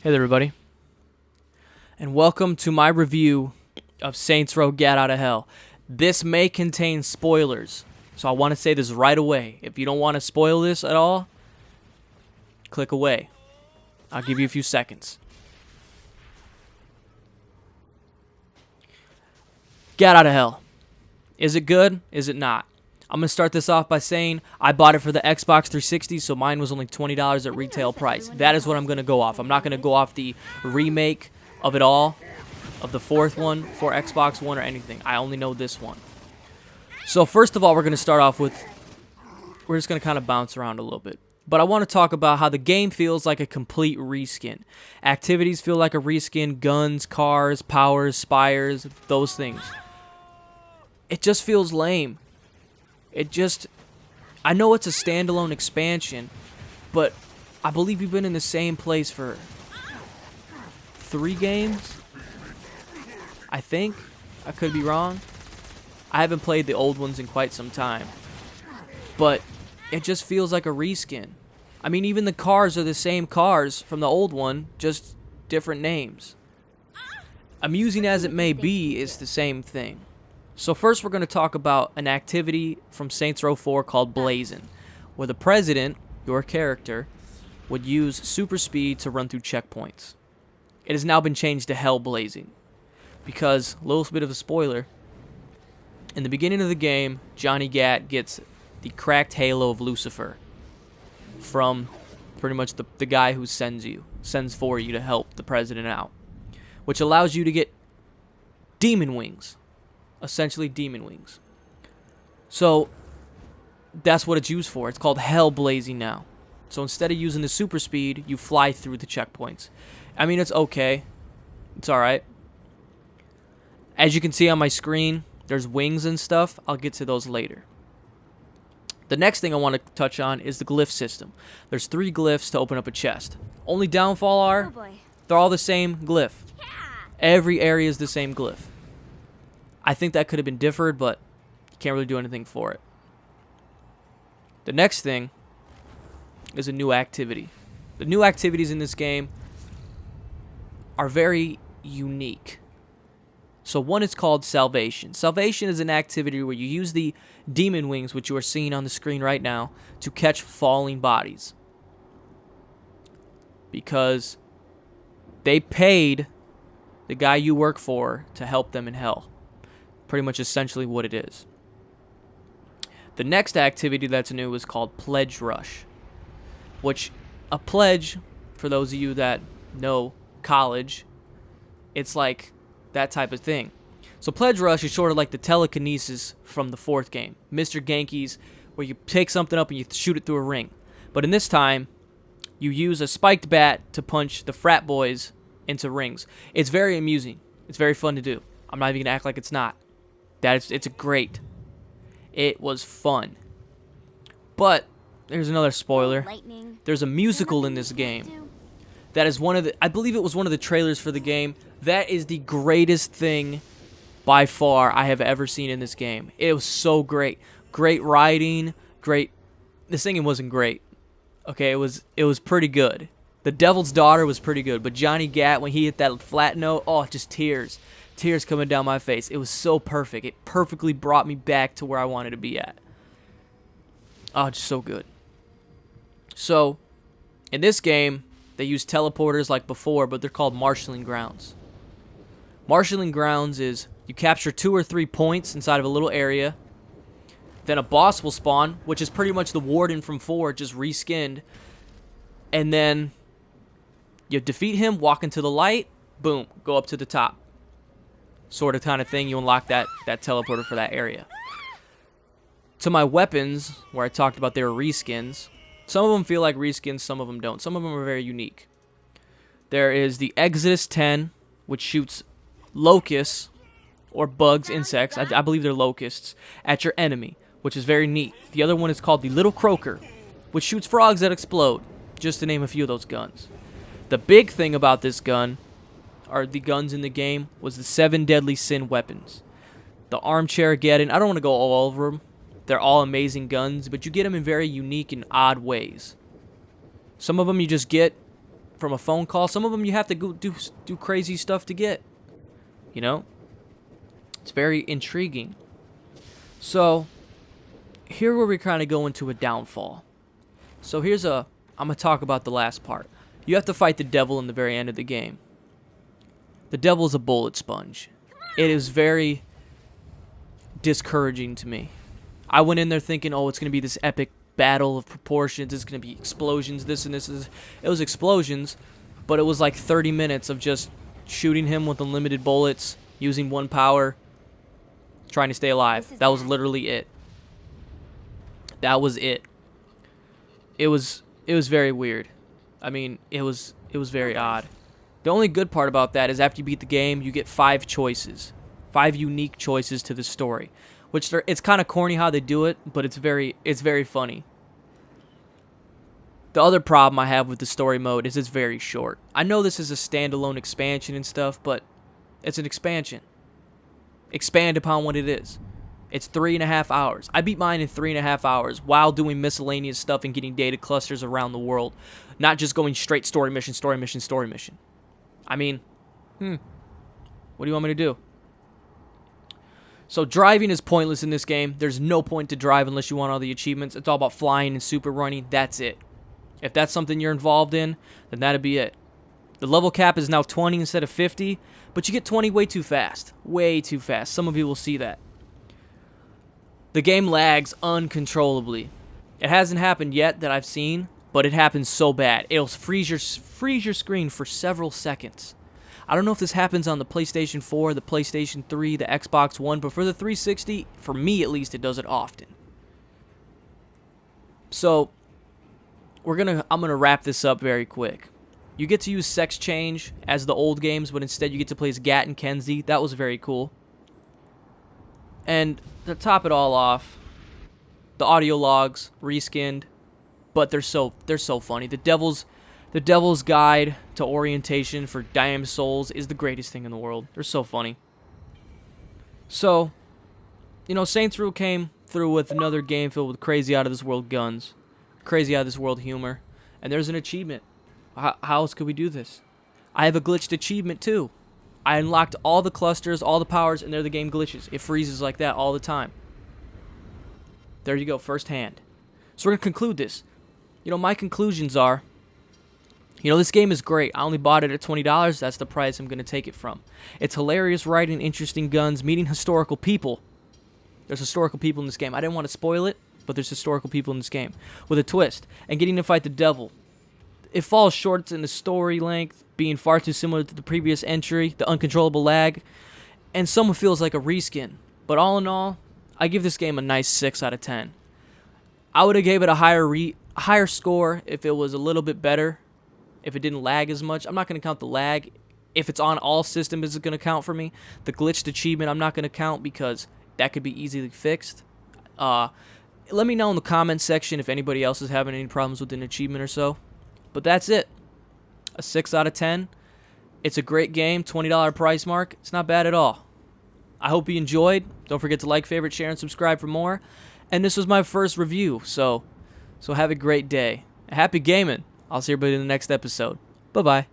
Hey there, everybody, and welcome to my review of Saints Row Gat Out of Hell. This may contain spoilers, so I want to say this right away. If you don't want to spoil this at all, click away. I'll give you a few seconds. Gat Out of Hell. Is it good? Is it not? I'm going to start this off by saying I bought it for the Xbox 360, so mine was only $20 at retail price. That is what I'm going to go off. I'm not going to go off the remake of it all, of the fourth one for Xbox One or anything. I only know this one. So first of all, we're going to start off with, we're just going to kind of bounce around a little bit. But I want to talk about how the game feels like a complete reskin. Activities feel like a reskin, guns, cars, powers, spires, those things. It just feels lame. I know it's a standalone expansion, but I believe you've been in the same place for 3 games, I think. I could be wrong. I haven't played the old ones in quite some time, but it just feels like a reskin. I mean, even the cars are the same cars from the old one, just different names. Amusing as it may be, it's the same thing. So first we're going to talk about an activity from Saints Row 4 called Blazing, where the president, your character, would use super speed to run through checkpoints. It has now been changed to Hell Blazing, because, a little bit of a spoiler, in the beginning of the game, Johnny Gat gets the cracked halo of Lucifer from pretty much the guy who sends for you to help the president out, which allows you to get demon wings. Essentially demon wings. So that's what it's used for. It's called Hell Blazing now. So instead of using the super speed, you fly through the checkpoints. I mean, it's okay. It's alright. As you can see on my screen, there's wings and stuff. I'll get to those later. The next thing I want to touch on is the Glyph System. There's 3 glyphs to open up a chest. Only downfall are, they're all the same glyph. Every area is the same glyph. I think that could have been differed, but you can't really do anything for it. The next thing is a new activity. The new activities in this game are very unique. So one is called Salvation. Salvation is an activity where you use the demon wings, which you are seeing on the screen right now, to catch falling bodies. Because they paid the guy you work for to help them in hell. Pretty much essentially what it is. The next activity that's new is called Pledge Rush, which a pledge, for those of you that know college, it's like that type of thing. So Pledge Rush is sort of like the telekinesis from the 4th game, Mr. Genki's, where you take something up and you shoot it through a ring. But in this time, you use a spiked bat to punch the frat boys into rings. It's very amusing. It's very fun to do. I'm not even gonna act like it's not. It's great. It was fun. But there's another spoiler. There's a musical in this game. That is I believe it was one of the trailers for the game. That is the greatest thing by far I have ever seen in this game. It was so great. Great writing, great. The singing wasn't great. Okay, it was pretty good. The Devil's Daughter was pretty good, but Johnny Gat, when he hit that flat note, oh, just tears. Tears coming down my face. It was so perfect. It perfectly brought me back to where I wanted to be at. Oh, just so good. So, in this game, they use teleporters like before, but they're called marshalling grounds. Marshalling grounds is you capture 2 or 3 points inside of a little area. Then a boss will spawn, which is pretty much the warden from 4, just reskinned. And then you defeat him, walk into the light, boom, go up to the top. Sort of kind of thing, you unlock that teleporter for that area. To my weapons, where I talked about they were reskins, some of them feel like reskins, some of them don't. Some of them are very unique. There is the Exodus 10, which shoots locusts, or bugs, insects, I believe they're locusts, at your enemy, which is very neat. The other one is called the Little Croaker, which shoots frogs that explode, just to name a few of those guns. The big thing about this gun, or the guns in the game, was the 7 deadly sin weapons. The armchair Geddon, I don't want to go all over them. They're all amazing guns, but you get them in very unique and odd ways. Some of them you just get from a phone call. Some of them you have to go do crazy stuff to get. You know? It's very intriguing. So, here where we kind of go into a downfall. So I'm going to talk about the last part. You have to fight the devil in the very end of the game. The devil is a bullet sponge. It is very discouraging to me. I went in there thinking, oh, it's going to be this epic battle of proportions. It's going to be explosions, this and this. It was explosions, but it was like 30 minutes of just shooting him with unlimited bullets, using one power, trying to stay alive. That was literally it. That was it. It was very weird. I mean, it was very odd. The only good part about that is after you beat the game, you get 5 choices. 5 unique choices to the story. Which it's kind of corny how they do it, but it's very funny. The other problem I have with the story mode is it's very short. I know this is a standalone expansion and stuff, but it's an expansion. Expand upon what it is. It's 3.5 hours. I beat mine in 3.5 hours while doing miscellaneous stuff and getting data clusters around the world. Not just going straight story mission, story mission, story mission. I mean, what do you want me to do? So driving is pointless in this game. There's no point to drive unless you want all the achievements. It's all about flying and super running. That's it. If that's something you're involved in, then that'd be it. The level cap is now 20 instead of 50, but you get 20 way too fast. Way too fast. Some of you will see that. The game lags uncontrollably. It hasn't happened yet that I've seen, but it happens so bad. It'll freeze your screen for several seconds. I don't know if this happens on the PlayStation 4, the PlayStation 3, the Xbox One, but for the 360, for me at least, it does it often. So, I'm gonna wrap this up very quick. You get to use sex change as the old games, but instead you get to play as Gat and Kenzie. That was very cool. And to top it all off, the audio logs reskinned, but they're so funny. The Devil's Guide to Orientation for Damned Souls is the greatest thing in the world. They're so funny. So, Saints Row came through with another game filled with crazy out of this world guns, crazy out of this world humor, and there's an achievement. How else could we do this? I have a glitched achievement too. I unlocked all the clusters, all the powers, and they're the game glitches. It freezes like that all the time. There you go, firsthand. So we're going to conclude this. My conclusions are, this game is great. I only bought it at $20. That's the price I'm going to take it from. It's hilarious writing, interesting guns, meeting historical people. There's historical people in this game. I didn't want to spoil it, but there's historical people in this game. With a twist. And getting to fight the devil. It falls short in the story length, being far too similar to the previous entry, the uncontrollable lag, and someone feels like a reskin. But all in all, I give this game a nice 6 out of 10. I would have gave it a higher score if it was a little bit better, if it didn't lag as much. I'm not going to count the lag. If it's on all systems, is it going to count for me? The glitched achievement, I'm not going to count because that could be easily fixed. Let me know in the comments section if anybody else is having any problems with an achievement or so. But that's it. A 6 out of 10. It's a great game. $20 price mark. It's not bad at all. I hope you enjoyed. Don't forget to like, favorite, share, and subscribe for more. And this was my first review, so have a great day. Happy gaming. I'll see everybody in the next episode. Bye-bye.